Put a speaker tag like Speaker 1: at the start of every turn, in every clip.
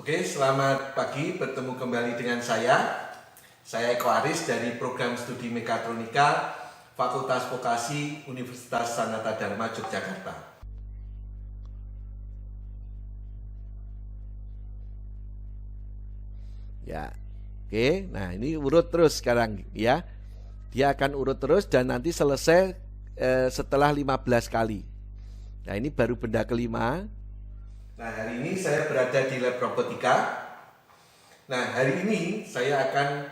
Speaker 1: Oke, selamat pagi, bertemu kembali dengan saya. Saya Eko Aris dari Program Studi Mekatronika Fakultas Vokasi Universitas Sanata Dharma Yogyakarta.
Speaker 2: Ya, oke. Nah, ini urut terus sekarang ya. Dia akan urut terus dan nanti selesai setelah 15 kali. Nah, ini baru benda kelima.
Speaker 1: Nah, hari ini saya berada di lab robotika. Nah, hari ini saya akan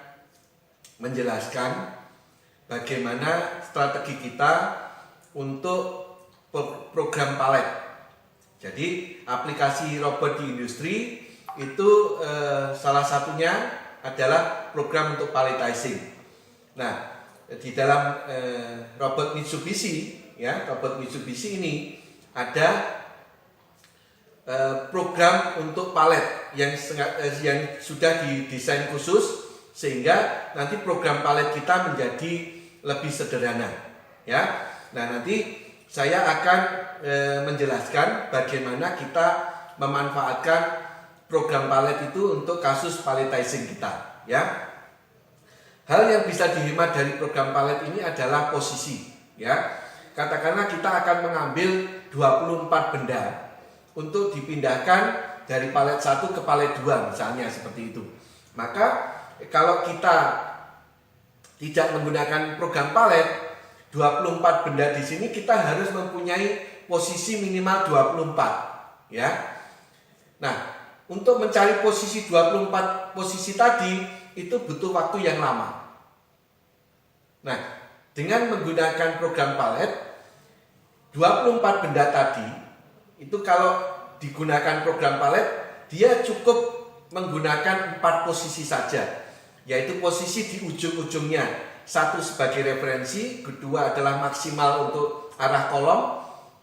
Speaker 1: menjelaskan bagaimana strategi kita untuk program palet. Jadi, aplikasi robot di industri itu salah satunya adalah program untuk palletizing. Nah, di dalam robot Mitsubishi, ya, robot Mitsubishi ini ada program untuk palet yang sudah didesain khusus sehingga nanti program palet kita menjadi lebih sederhana, ya. Nah, nanti saya akan menjelaskan bagaimana kita memanfaatkan program palet itu untuk kasus palletizing kita, ya. Hal yang bisa dihemat dari program palet ini adalah posisi, ya. Katakanlah kita akan mengambil 24 benda untuk dipindahkan dari palet 1 ke palet 2 misalnya seperti itu. Maka kalau kita tidak menggunakan program palet, 24 benda di sini kita harus mempunyai posisi minimal 24, ya. Nah, untuk mencari posisi 24 posisi tadi itu butuh waktu yang lama. Nah, dengan menggunakan program palet 24 benda tadi itu kalau digunakan program palet dia cukup menggunakan 4 posisi saja, yaitu posisi di ujung-ujungnya, satu sebagai referensi, kedua adalah maksimal untuk arah kolom,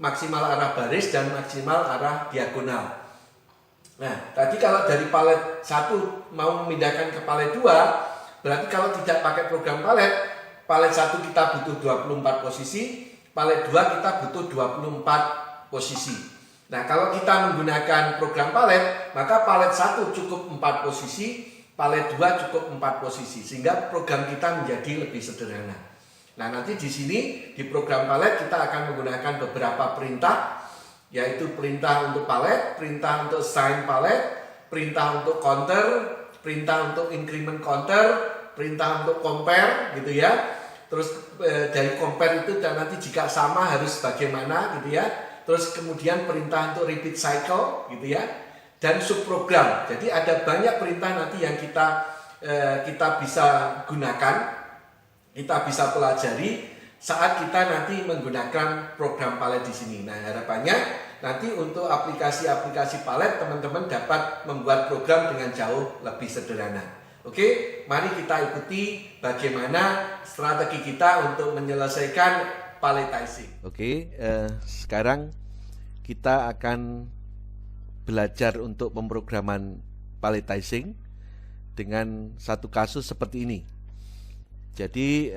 Speaker 1: maksimal arah baris, dan maksimal arah diagonal. Nah, tadi kalau dari palet 1 mau memindahkan ke palet 2, berarti kalau tidak pakai program palet 1 kita butuh 24 posisi, palet 2 kita butuh 24 posisi. Nah, kalau kita menggunakan program palet, maka palet 1 cukup 4 posisi, palet 2 cukup 4 posisi, sehingga program kita menjadi lebih sederhana. Nah, nanti di sini di program palet kita akan menggunakan beberapa perintah, yaitu perintah untuk palet, perintah untuk assign palet, perintah untuk counter, perintah untuk increment counter, perintah untuk compare gitu ya. Terus dari compare itu dan nanti jika sama harus bagaimana gitu ya. Terus kemudian perintah untuk repeat cycle gitu ya, dan subprogram. Jadi ada banyak perintah nanti yang kita bisa gunakan, kita bisa pelajari saat kita nanti menggunakan program palet di sini. Nah, harapannya nanti untuk aplikasi-aplikasi palet teman-teman dapat membuat program dengan jauh lebih sederhana. Oke, mari kita ikuti bagaimana strategi kita untuk menyelesaikan palletizing.
Speaker 2: Oke, sekarang kita akan belajar untuk pemrograman palletizing dengan satu kasus seperti ini. Jadi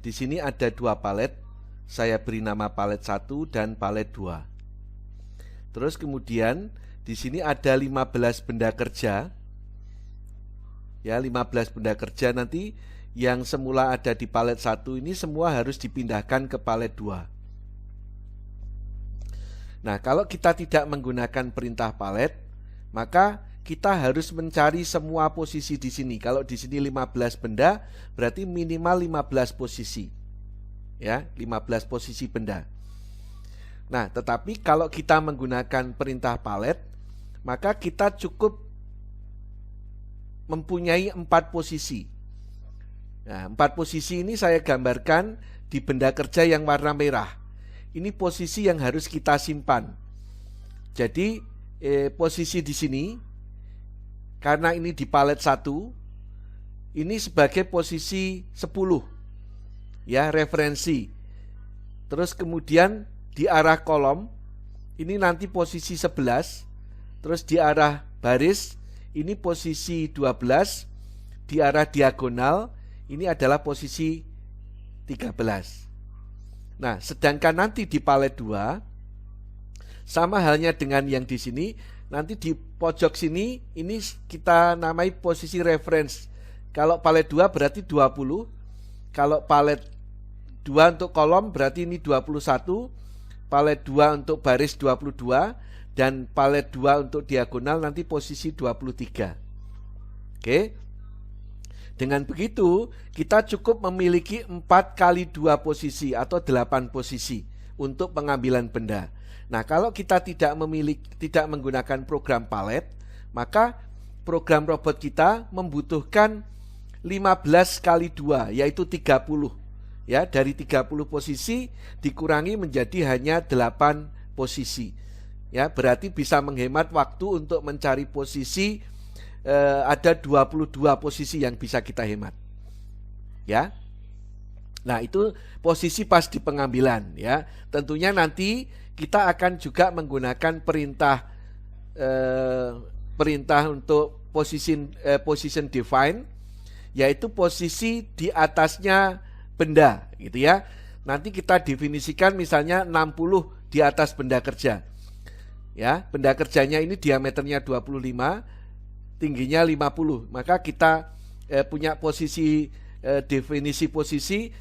Speaker 2: di sini ada 2 palet, saya beri nama palet 1 dan palet 2. Terus kemudian di sini ada 15 benda kerja. Ya, 15 benda kerja nanti yang semula ada di palet 1 ini semua harus dipindahkan ke palet 2. Nah, kalau kita tidak menggunakan perintah palet, maka kita harus mencari semua posisi di sini. Kalau di sini 15 benda, berarti minimal 15 posisi. Ya, 15 posisi benda. Nah, tetapi kalau kita menggunakan perintah palet, maka kita cukup mempunyai 4 posisi. Nah, 4 posisi ini saya gambarkan di benda kerja yang warna merah. Ini posisi yang harus kita simpan. Jadi posisi di sini, karena ini di palet 1, ini sebagai posisi 10, ya, referensi. Terus kemudian di arah kolom, ini nanti posisi 11. Terus di arah baris, ini posisi 12. Di arah diagonal, ini adalah posisi 13. Nah, sedangkan nanti di palet 2 sama halnya dengan yang di sini, nanti di pojok sini ini kita namai posisi reference. Kalau palet 2 berarti 20. Kalau palet 2 untuk kolom berarti ini 21. Palet 2 untuk baris 22 dan palet 2 untuk diagonal nanti posisi 23. Oke. Dengan begitu kita cukup memiliki 4 kali 2 posisi atau 8 posisi untuk pengambilan benda. Nah, kalau kita tidak menggunakan program palet, maka program robot kita membutuhkan 15 kali 2, yaitu 30. Ya, dari 30 posisi dikurangi menjadi hanya 8 posisi. Ya, berarti bisa menghemat waktu untuk mencari posisi, ada 22 posisi yang bisa kita hemat. Ya. Nah, itu posisi pas di pengambilan, ya. Tentunya nanti kita akan juga menggunakan perintah untuk position define, yaitu posisi di atasnya benda, gitu ya. Nanti kita definisikan misalnya 60 di atas benda kerja. Ya, benda kerjanya ini diameternya 25, tingginya 50. Maka kita punya posisi definisi posisi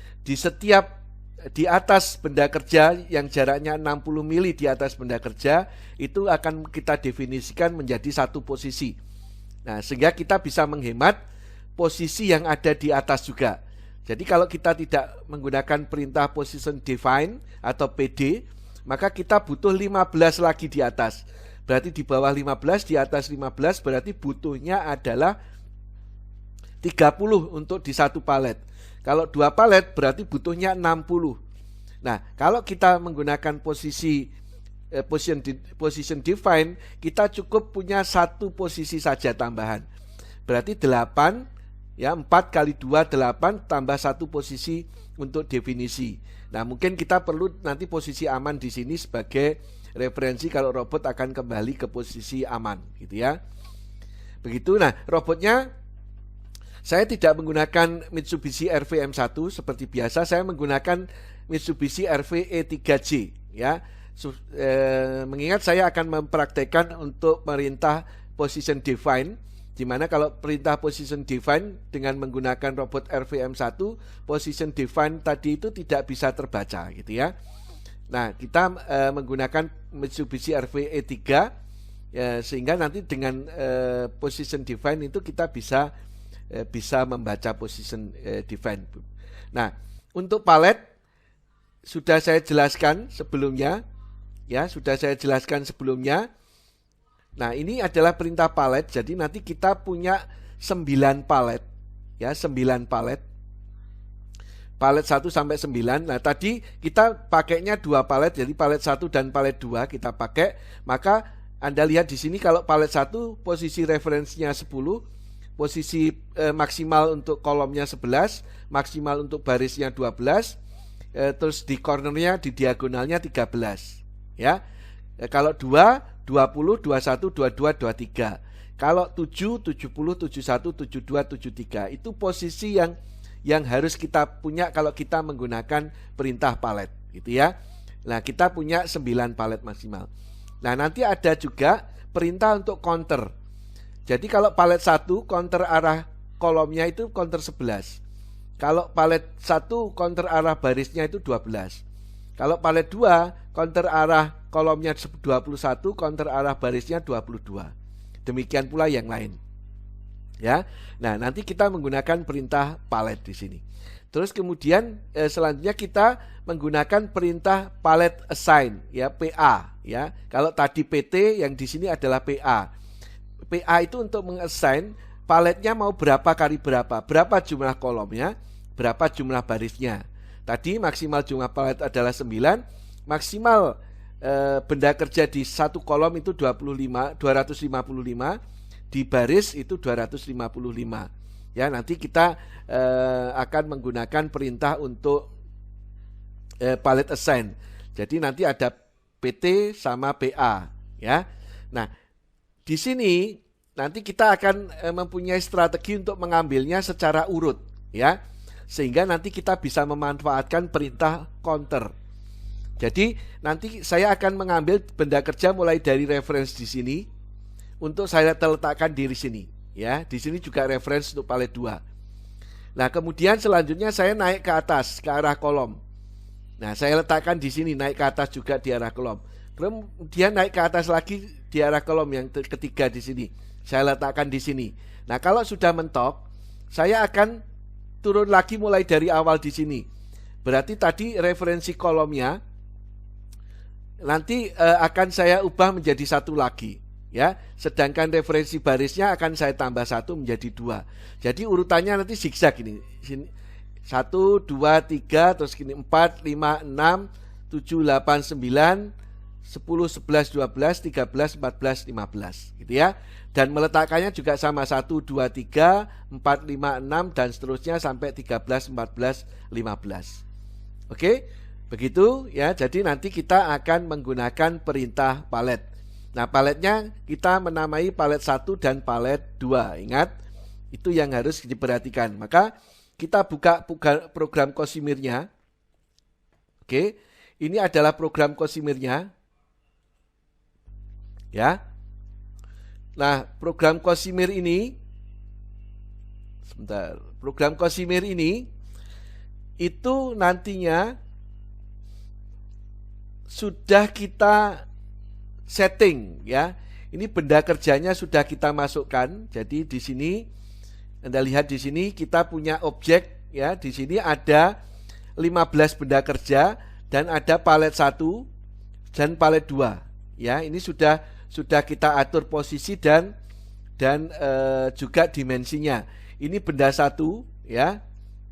Speaker 2: di atas benda kerja yang jaraknya 60 mili di atas benda kerja, itu akan kita definisikan menjadi satu posisi. Nah, sehingga kita bisa menghemat posisi yang ada di atas juga. Jadi kalau kita tidak menggunakan perintah position define atau PD, maka kita butuh 15 lagi di atas. Berarti di bawah 15, di atas 15, berarti butuhnya adalah 30 untuk di satu palet. Kalau 2 palet berarti butuhnya 60. Nah, kalau kita menggunakan position define, kita cukup punya satu posisi saja tambahan. Berarti 8, ya, 4 kali 2 8 tambah satu posisi untuk definisi. Nah, mungkin kita perlu nanti posisi aman di sini sebagai referensi kalau robot akan kembali ke posisi aman, gitu ya. Begitu. Nah, robotnya saya tidak menggunakan Mitsubishi RV-M1 seperti biasa, saya menggunakan Mitsubishi RV E3J, ya. Mengingat saya akan mempraktekkan untuk perintah position define, di mana kalau perintah position define dengan menggunakan robot RV-M1, position define tadi itu tidak bisa terbaca, gitu ya. Nah, kita menggunakan Mitsubishi RV E3, ya, sehingga nanti dengan position define itu kita bisa membaca position define. Nah, untuk palet sudah saya jelaskan sebelumnya, ya, Nah, ini adalah perintah palet. Jadi nanti kita punya 9 palet, ya, 9 palet. Palet 1 sampai 9. Nah, tadi kita pakainya 2 palet, jadi palet 1 dan palet 2 kita pakai. Maka Anda lihat di sini kalau palet 1 posisi referensinya 10, posisi maksimal untuk kolomnya 11, maksimal untuk barisnya 12, terus di cornernya, di diagonalnya 13, ya. Kalau 2, 20, 21, 22, 23. Kalau 7, 70, 71, 72, 73. Itu posisi yang harus kita punya kalau kita menggunakan perintah palet, gitu ya. Nah, kita punya 9 palet maksimal. Nah, nanti ada juga perintah untuk counter. Jadi kalau palet 1 counter arah kolomnya itu counter 11. Kalau palet 1 counter arah barisnya itu 12. Kalau palet 2 counter arah kolomnya 21, counter arah barisnya 22. Demikian pula yang lain. Ya. Nah, nanti kita menggunakan perintah palet di sini. Terus kemudian selanjutnya kita menggunakan perintah palet assign, ya, PA, ya. Kalau tadi PT, yang di sini adalah PA. PA itu untuk mengassign paletnya mau berapa kali berapa jumlah kolomnya, berapa jumlah barisnya. Tadi maksimal jumlah palet adalah 9, maksimal benda kerja di satu kolom itu 255, di baris itu 255. Ya, nanti kita akan menggunakan perintah untuk palet assign. Jadi nanti ada PT sama PA, ya. Nah, di sini nanti kita akan mempunyai strategi untuk mengambilnya secara urut, ya. Sehingga nanti kita bisa memanfaatkan perintah counter. Jadi nanti saya akan mengambil benda kerja mulai dari reference di sini, untuk saya letakkan di sini ya. Di sini juga reference untuk palet 2. Nah, kemudian selanjutnya saya naik ke atas ke arah kolom. Nah, saya letakkan di sini, naik ke atas juga di arah kolom. Kemudian naik ke atas lagi di arah kolom yang ketiga di sini. Saya letakkan di sini. Nah, kalau sudah mentok, saya akan turun lagi mulai dari awal di sini. Berarti tadi referensi kolomnya nanti akan saya ubah menjadi 1 lagi, ya. Sedangkan referensi barisnya akan saya tambah 1 menjadi 2. Jadi urutannya nanti zigzag ini. Sini 1, 2, 3, terus gini 4, 5, 6, 7, 8, 9, 10, 11, 12, 13, 14, 15 gitu ya. Dan meletakkannya juga sama 1, 2, 3, 4, 5, 6 dan seterusnya sampai 13, 14, 15. Oke, begitu ya. Jadi nanti kita akan menggunakan perintah palet. Nah, paletnya kita menamai palet 1 dan palet 2. Ingat, itu yang harus diperhatikan. Maka kita buka program Cosimirnya. Oke, ini adalah program Cosimirnya. Ya. Nah, program Cosimir ini sebentar. Program Cosimir ini itu nantinya sudah kita setting ya. Ini benda kerjanya sudah kita masukkan. Jadi di sini Anda lihat di sini kita punya objek ya. Di sini ada 15 benda kerja dan ada palet 1 dan palet 2. Ya, ini sudah kita atur posisi dan juga dimensinya. Ini benda 1 ya.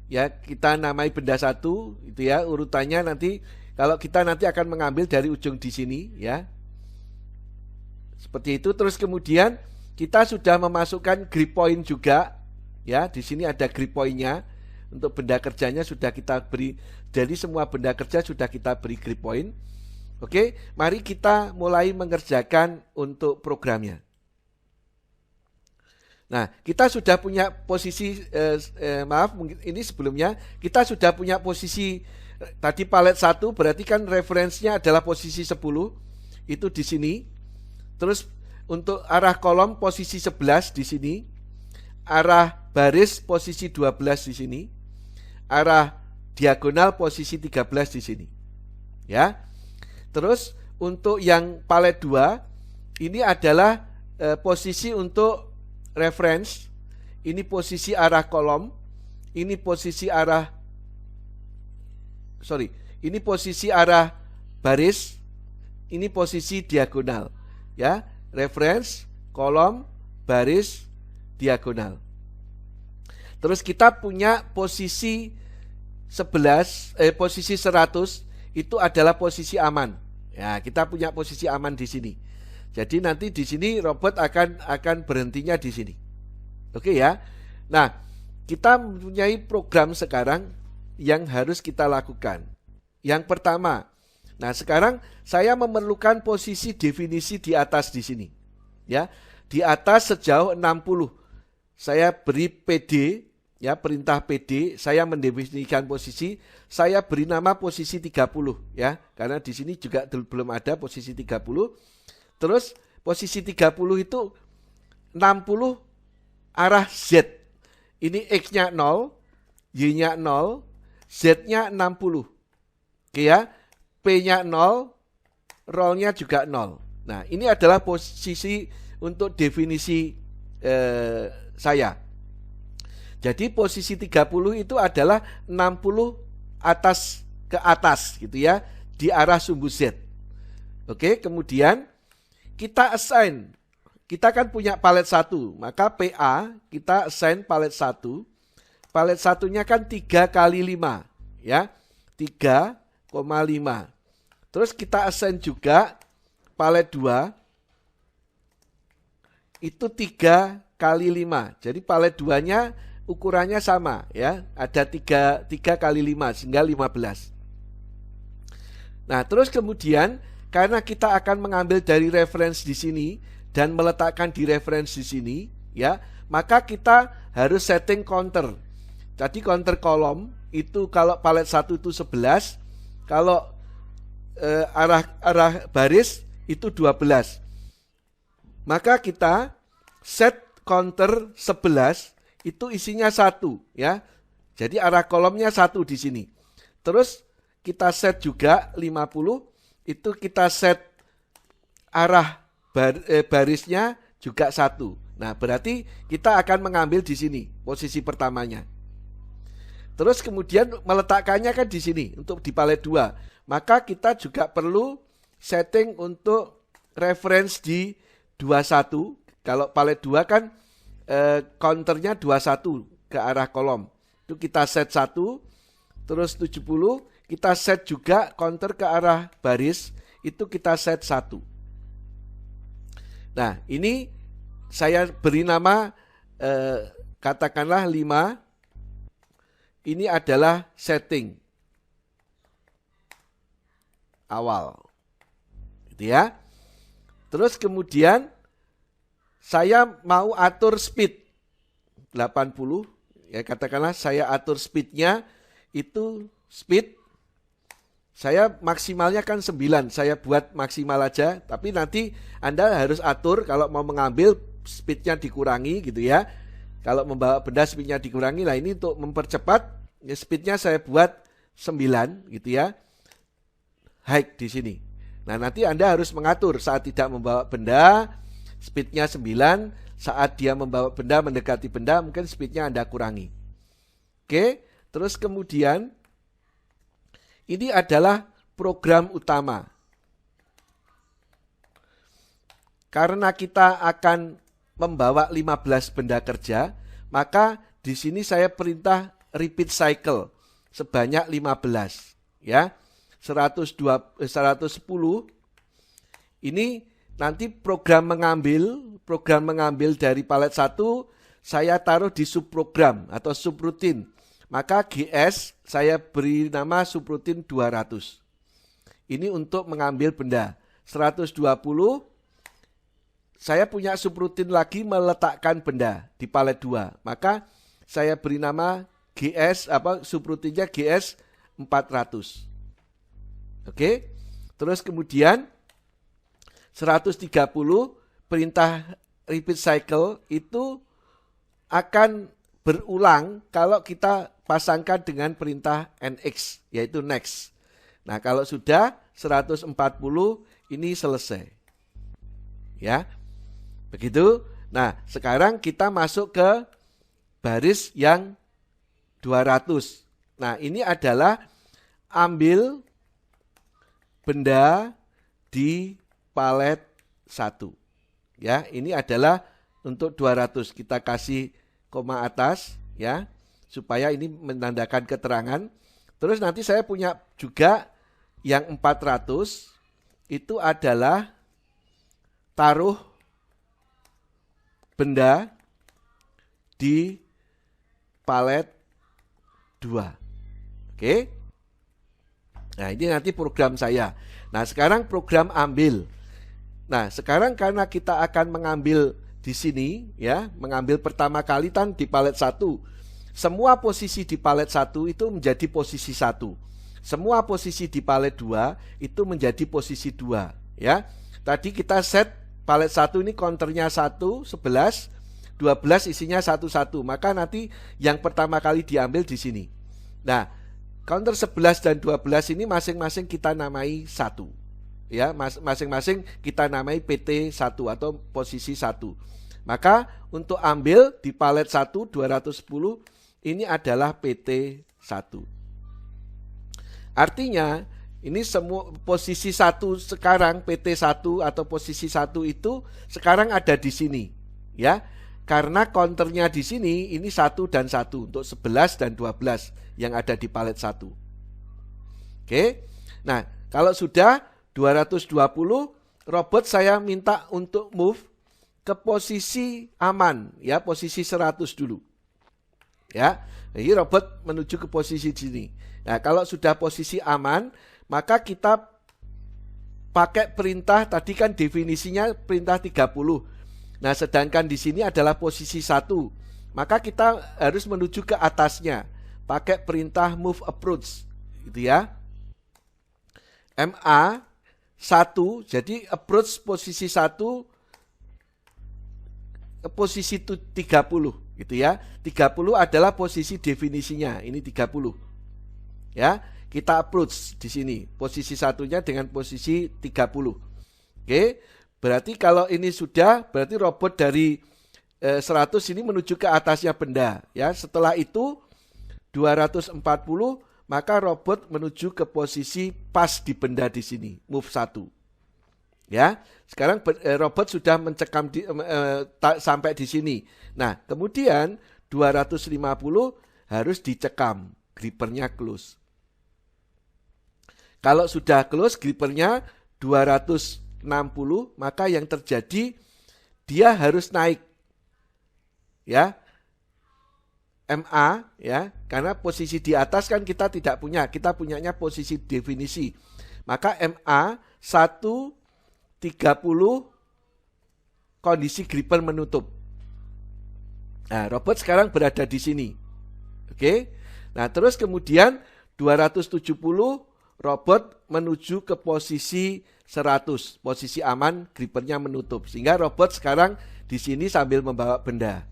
Speaker 2: Ya, kita namai benda 1 itu ya, urutannya nanti kalau kita nanti akan mengambil dari ujung di sini ya. Seperti itu. Terus kemudian kita sudah memasukkan grip point juga ya. Di sini ada grip point-nya. Untuk benda kerjanya sudah kita beri. Jadi semua benda kerja sudah kita beri grip point. Oke, mari kita mulai mengerjakan untuk programnya. Nah, kita sudah punya posisi maaf, mungkin ini sebelumnya kita sudah punya posisi tadi palet 1, berarti kan referensinya adalah posisi 10. Itu di sini. Terus untuk arah kolom posisi 11 di sini. Arah baris posisi 12 di sini. Arah diagonal posisi 13 di sini. Ya. Terus untuk yang palet 2 ini adalah posisi untuk reference. Ini posisi arah kolom. Ini posisi arah ini posisi arah baris. Ini posisi diagonal. Ya, reference, kolom, baris, diagonal. Terus kita punya posisi 100 itu adalah posisi aman. Ya, kita punya posisi aman di sini. Jadi nanti di sini robot akan berhentinya di sini. Oke ya. Nah, kita mempunyai program sekarang yang harus kita lakukan. Yang pertama, nah sekarang saya memerlukan posisi definisi di atas di sini. Ya, di atas sejauh 60. Saya beri PD. Ya, perintah PD, saya mendefinisikan posisi, saya beri nama posisi 30 ya, karena di sini juga belum ada posisi 30. Terus posisi 30 itu 60 arah Z. Ini X-nya 0, Y-nya 0, Z-nya 60. Oke ya, P-nya 0, roll-nya juga 0. Nah, ini adalah posisi untuk definisi saya. Jadi posisi 30 itu adalah 60 atas ke atas gitu ya, di arah sumbu Z. Oke, kemudian kita assign. Kita kan punya palet 1, maka PA kita assign palet 1. Palet 1-nya kan 3 kali 5 ya. 3,5. Terus kita assign juga palet 2 itu 3 kali 5. Jadi palet 2-nya ukurannya sama ya, ada 3 kali 5 sehingga 15. Nah, terus kemudian karena kita akan mengambil dari reference di sini dan meletakkan di reference di sini ya, maka kita harus setting counter. Jadi counter kolom itu kalau palet 1 itu 11, kalau arah baris itu 12. maka kita set counter 11 itu isinya 1 ya. Jadi arah kolomnya 1 di sini. Terus kita set juga 50, itu kita set arah barisnya juga 1. Nah, berarti kita akan mengambil di sini posisi pertamanya. Terus kemudian meletakkannya kan di sini untuk di palet 2. Maka kita juga perlu setting untuk reference di 21. Kalau palet 2 kan counternya 21 ke arah kolom. Itu kita set 1, terus 70, kita set juga counter ke arah baris, itu kita set 1. Nah, ini saya beri nama katakanlah 5. Ini adalah setting awal. Gitu ya. Terus kemudian saya mau atur speed 80. Ya, katakanlah saya atur speednya itu speed. Saya maksimalnya kan 9, saya buat maksimal aja. Tapi nanti Anda harus atur kalau mau mengambil speednya dikurangi gitu ya. Kalau membawa benda speednya dikurangi. Nah, ini untuk mempercepat ya, speednya saya buat 9 gitu ya. High di sini. Nah, nanti Anda harus mengatur saat tidak membawa benda speednya 9, saat dia membawa benda mendekati benda mungkin speednya Anda kurangi. Oke, terus kemudian ini adalah program utama. Karena kita akan membawa 15 benda kerja, maka di sini saya perintah repeat cycle sebanyak 15 ya. 110 ini nanti program mengambil dari palet 1 saya taruh di subprogram atau subrutin. Maka GS saya beri nama subrutin 200. Ini untuk mengambil benda. 120 saya punya subrutin lagi meletakkan benda di palet 2. Maka saya beri nama GS subrutinnya GS 400. Oke. Terus kemudian 130 perintah repeat cycle itu akan berulang kalau kita pasangkan dengan perintah NX yaitu next. Nah, kalau sudah 140 ini selesai. Ya. Begitu. Nah, sekarang kita masuk ke baris yang 200. Nah, ini adalah ambil benda di palet 1. Ya, ini adalah untuk 200. Kita kasih koma atas ya, supaya ini menandakan keterangan. Terus nanti saya punya juga yang 400 itu adalah taruh benda di palet 2. Oke. Nah, ini nanti program saya. Nah, sekarang program ambil. Nah, sekarang karena kita akan mengambil di sini ya, mengambil pertama kali kan di palet 1. Semua posisi di palet 1 itu menjadi posisi 1. Semua posisi di palet 2 itu menjadi posisi 2 ya. Tadi kita set palet 1 ini counternya 1, 11, 12 isinya 1, maka nanti yang pertama kali diambil di sini. Nah, counter 11 dan 12 ini masing-masing kita namai 1. Ya, masing-masing kita namai PT1 atau posisi 1. Maka untuk ambil di palet 1 210 ini adalah PT1. Artinya ini semua posisi 1 sekarang PT1 atau posisi 1 itu sekarang ada di sini, ya. Karena counternya di sini ini 1 dan 1 untuk 11 dan 12 yang ada di palet 1. Oke. Nah, kalau sudah 220 robot saya minta untuk move ke posisi aman ya, posisi 100 dulu. Ya. Ini robot menuju ke posisi sini. Nah, kalau sudah posisi aman, maka kita pakai perintah tadi kan definisinya perintah 30. Nah, sedangkan di sini adalah posisi 1. Maka kita harus menuju ke atasnya. Pakai perintah move approach. Gitu ya. MA 1. Jadi approach posisi 1 posisi 30 gitu ya. 30 adalah posisi definisinya. Ini 30. Ya, kita approach di sini. Posisi satunya dengan posisi 30. Oke. Berarti kalau ini sudah, berarti robot dari 100 ini menuju ke atasnya benda, ya. Setelah itu 240, maka robot menuju ke posisi pas di benda di sini, move 1. Ya. Sekarang robot sudah mencekam sampai di sini. Nah, kemudian 250 harus dicekam, grippernya close. Kalau sudah close grippernya 260, maka yang terjadi dia harus naik. Ya. MA ya, karena posisi di atas kan kita tidak punya, kita punyanya posisi definisi. Maka MA 130 kondisi gripper menutup. Nah, robot sekarang berada di sini. Oke. Nah, terus kemudian 270 robot menuju ke posisi 100, posisi aman, grippernya menutup. Sehingga robot sekarang di sini sambil membawa benda.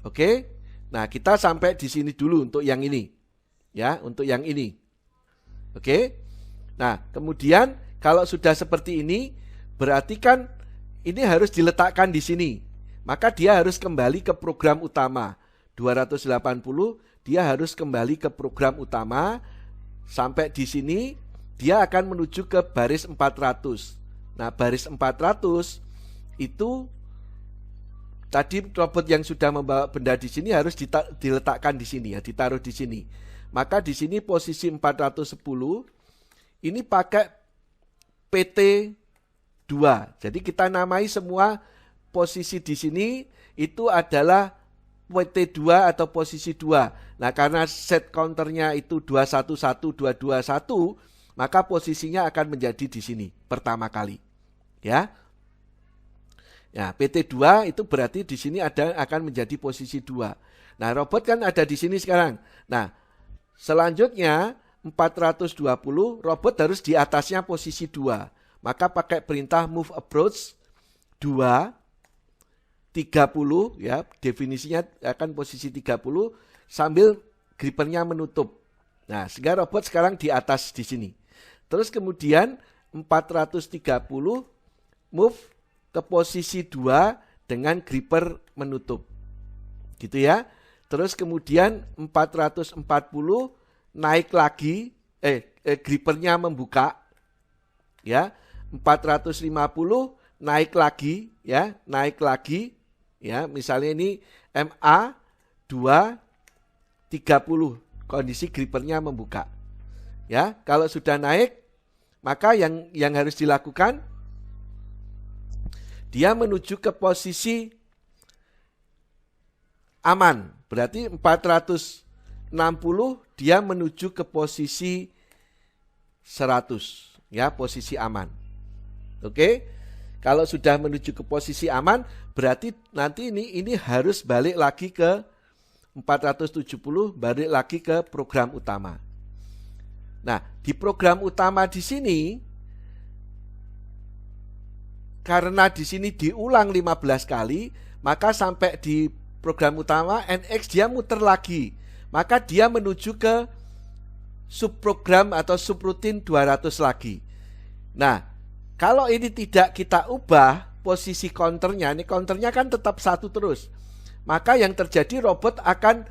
Speaker 2: Oke. Nah, kita sampai di sini dulu untuk yang ini. Ya, untuk yang ini. Oke. Nah, kemudian kalau sudah seperti ini, berarti kan ini harus diletakkan di sini. Maka dia harus kembali ke program utama. 280, dia harus kembali ke program utama. Sampai di sini, dia akan menuju ke baris 400. Nah, baris 400 itu tadi robot yang sudah membawa benda di sini harus diletakkan di sini ya, ditaruh di sini. Maka di sini posisi 410 ini pakai PT2. Jadi kita namai semua posisi di sini itu adalah PT2 atau posisi 2. Nah, karena set counternya itu 211, 221, maka posisinya akan menjadi di sini pertama kali. Ya. Ya, PT2 itu berarti di sini akan menjadi posisi 2. Nah, robot kan ada di sini sekarang. Nah, selanjutnya 420 robot harus di atasnya posisi 2. Maka pakai perintah move approach 2 30 ya, definisinya akan posisi 30 sambil grippernya menutup. Nah, sehingga robot sekarang di atas di sini. Terus kemudian 430 move ke posisi 2 dengan gripper menutup. Gitu ya. Terus kemudian 440 naik lagi, grippernya membuka. Ya. 450 naik lagi, ya, naik lagi. Ya, misalnya ini MA 230 kondisi grippernya membuka. Ya, kalau sudah naik, maka yang harus dilakukan dia menuju ke posisi aman. Berarti 460 dia menuju ke posisi 100. Ya, posisi aman. Oke. Kalau sudah menuju ke posisi aman, berarti nanti ini harus balik lagi ke 470, balik lagi ke program utama. Nah, di program utama di sini karena di sini diulang 15 kali, maka sampai di program utama NX dia muter lagi. Maka dia menuju ke subprogram atau subrutin 200 lagi. Nah, kalau ini tidak kita ubah posisi counternya, ini counternya kan tetap 1 terus. Maka yang terjadi robot akan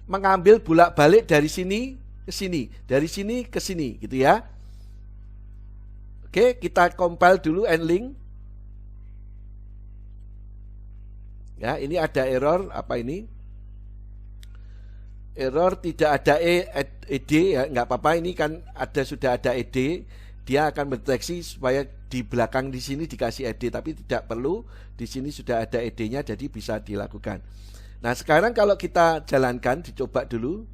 Speaker 2: mengambil bolak-balik dari sini ke sini, dari sini ke sini gitu ya. Oke, kita compile dulu endlink. Ya, ini ada error apa ini? Error tidak ada ED ya, nggak apa-apa, ini kan sudah ada ED, dia akan mendeteksi supaya di belakang di sini dikasih ED, tapi tidak perlu, di sini sudah ada ED-nya jadi bisa dilakukan. Nah, sekarang kalau kita jalankan, dicoba dulu.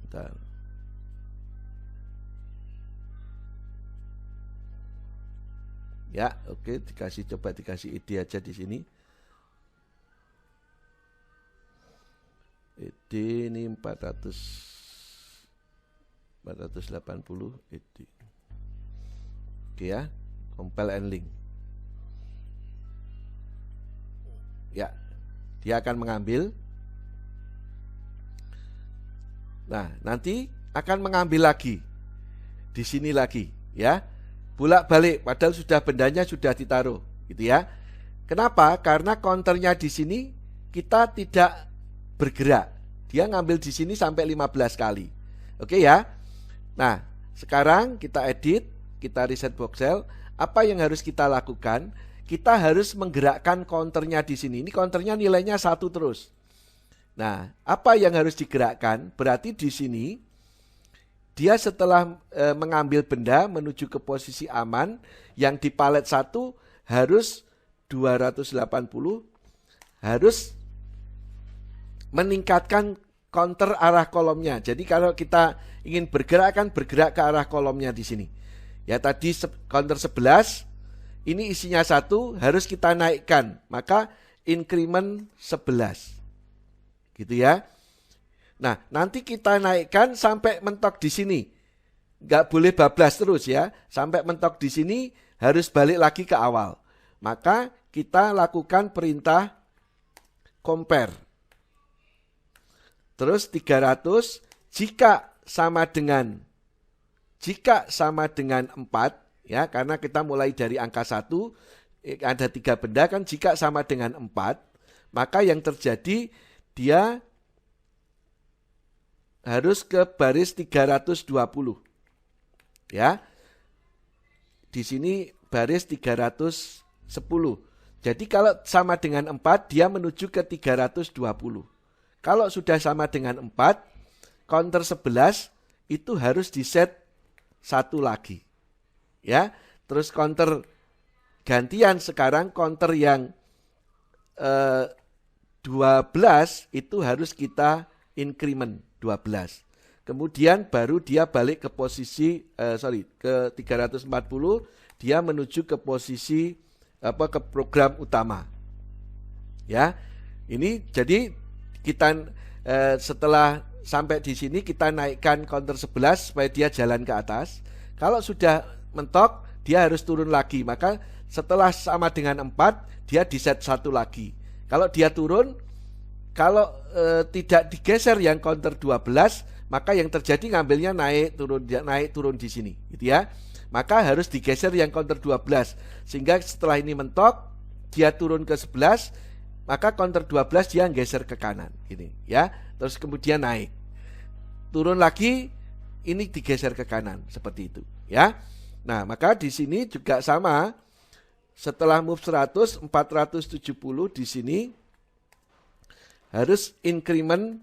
Speaker 2: Bentar. Ya, oke, coba dikasih ide aja di sini. Ide ini 480 ide. Oke ya, compile and link. Ya, dia akan mengambil. Nah, nanti akan mengambil lagi di sini lagi, ya. Bolak-balik, padahal sudah bendanya sudah ditaruh, gitu ya. Kenapa? Karena counternya di sini kita tidak bergerak. Dia ngambil di sini sampai 15 kali. Oke ya. Nah, sekarang kita edit, kita reset voxel. Apa yang harus kita lakukan? Kita harus menggerakkan counternya di sini. Ini counternya nilainya 1 terus. Nah, apa yang harus digerakkan? Berarti di sini dia setelah mengambil benda menuju ke posisi aman, yang di palet 1 harus 280, harus meningkatkan counter arah kolomnya. Jadi kalau kita ingin bergerak, kan bergerak ke arah kolomnya di sini. Ya, tadi counter 11, ini isinya 1, harus kita naikkan. Maka increment 11. Gitu ya. Nah, nanti kita naikkan sampai mentok di sini. Nggak boleh bablas terus ya. Sampai mentok di sini harus balik lagi ke awal. Maka kita lakukan perintah compare. Terus 300 jika sama dengan 4 ya, karena kita mulai dari angka 1, ada 3 benda kan, jika sama dengan 4, maka yang terjadi dia harus ke baris 320. Ya. Di sini baris 310. Jadi kalau sama dengan 4, dia menuju ke 320. Kalau sudah sama dengan 4, counter 11 itu harus di-set 1 lagi. Ya. Terus counter gantian sekarang, counter yang 12 itu harus kita increment 12. Kemudian baru dia balik ke posisi ke 340, dia menuju ke posisi ke program utama. Ya. Ini jadi kita setelah sampai di sini kita naikkan counter 11 supaya dia jalan ke atas. Kalau sudah mentok, dia harus turun lagi. Maka setelah sama dengan 4, dia di-set 1 lagi. Kalau dia turun, kalau tidak digeser yang counter 12, maka yang terjadi ngambilnya naik turun di sini, gitu ya. Maka harus digeser yang counter 12, sehingga setelah ini mentok, dia turun ke 11, maka counter 12 dia geser ke kanan, ini ya. Terus kemudian naik, turun lagi, ini digeser ke kanan seperti itu, ya. Nah, maka di sini juga sama. Setelah move 100, 470 di sini harus increment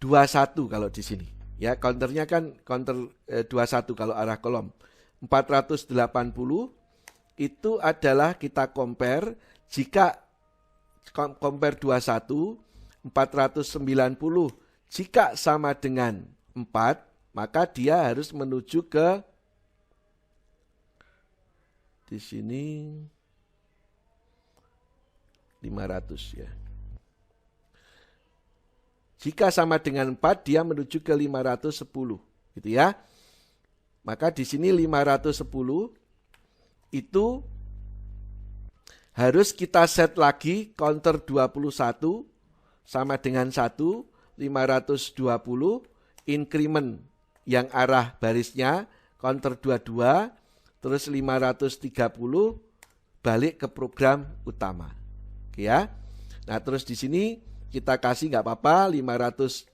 Speaker 2: 21 kalau di sini. Ya, counternya kan counter 21 kalau arah kolom. 480 itu adalah kita compare, jika compare 21, 490 jika sama dengan 4, maka dia harus menuju ke di sini 500 ya. Jika sama dengan 4, dia menuju ke 510, gitu ya. Maka di sini 510 itu harus kita set lagi counter 21 sama dengan 1, 520 increment yang arah barisnya counter 22, terus 530 balik ke program utama. Oke ya. Nah, terus di sini kita kasih nggak apa-apa 540,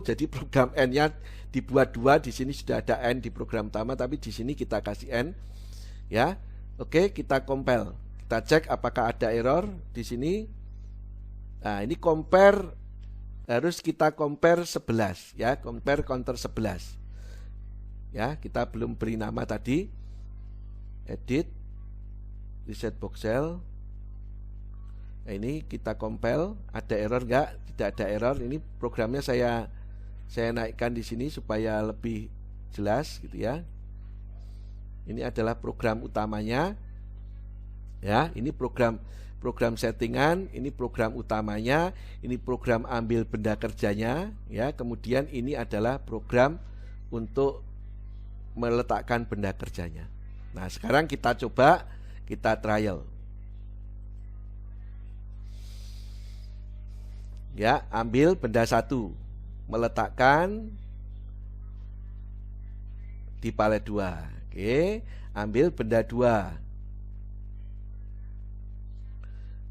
Speaker 2: jadi program N-nya dibuat 2, di sini sudah ada N di program utama, tapi di sini kita kasih N. Ya. Oke, kita compile. Kita cek apakah ada error di sini. Nah, ini compare harus kita compare 11 ya, compare counter 11. Ya, kita belum beri nama tadi. Edit, reset voxel. Nah, ini kita compile, ada error enggak? Tidak ada error. Ini programnya saya naikkan di sini supaya lebih jelas gitu ya. Ini adalah program utamanya. Ya, ini program settingan, ini program utamanya, ini program ambil benda kerjanya ya. Kemudian ini adalah program untuk meletakkan benda kerjanya. Nah, sekarang kita coba, kita trial. Ya, ambil benda 1, meletakkan di palet 2. Oke, ambil benda 2,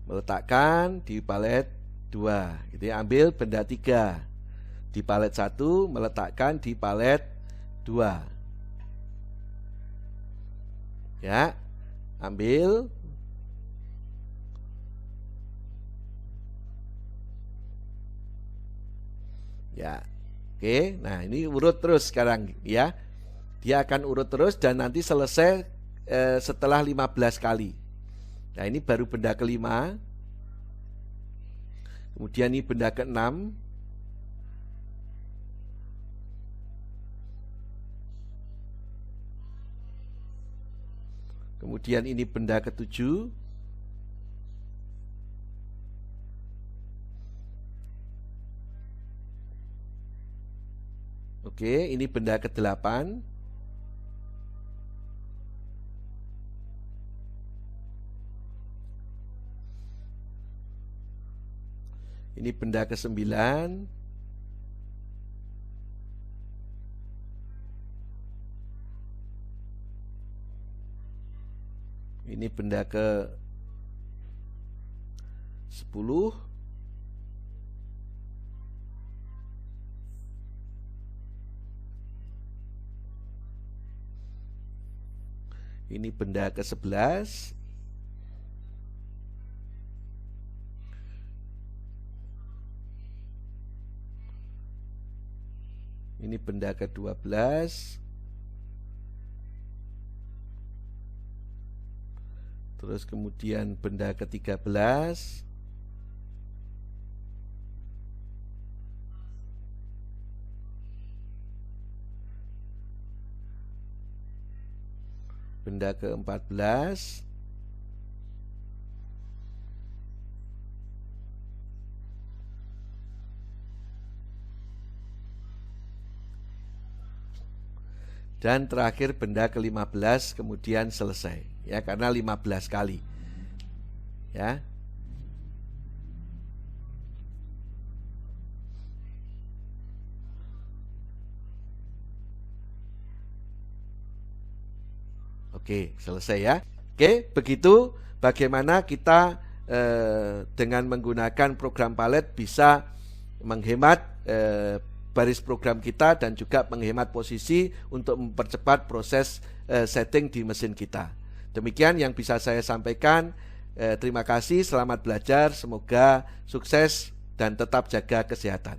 Speaker 2: meletakkan di palet 2. Gitu ya. Ambil benda 3 di palet 1, meletakkan di palet 2. Ya, ambil. Ya, oke. Nah, ini urut terus sekarang ya. Dia akan urut terus dan nanti selesai setelah 15 kali. Nah, ini baru benda kelima. Kemudian ini benda ke-6. Kemudian ini benda ke-7. Oke, ini benda ke-8. Ini benda ke-9. Ini benda ke-10. Ini benda ke-11. Ini benda ke-12. Terus kemudian benda ke-13. Benda ke-14. Dan terakhir benda ke-15, kemudian selesai ya, karena 15 kali ya. Oke, selesai ya. Oke, begitu bagaimana kita dengan menggunakan program Palet bisa menghemat baris program kita dan juga menghemat posisi untuk mempercepat proses setting di mesin kita. Demikian yang bisa saya sampaikan. Terima kasih, selamat belajar, semoga sukses dan tetap jaga kesehatan.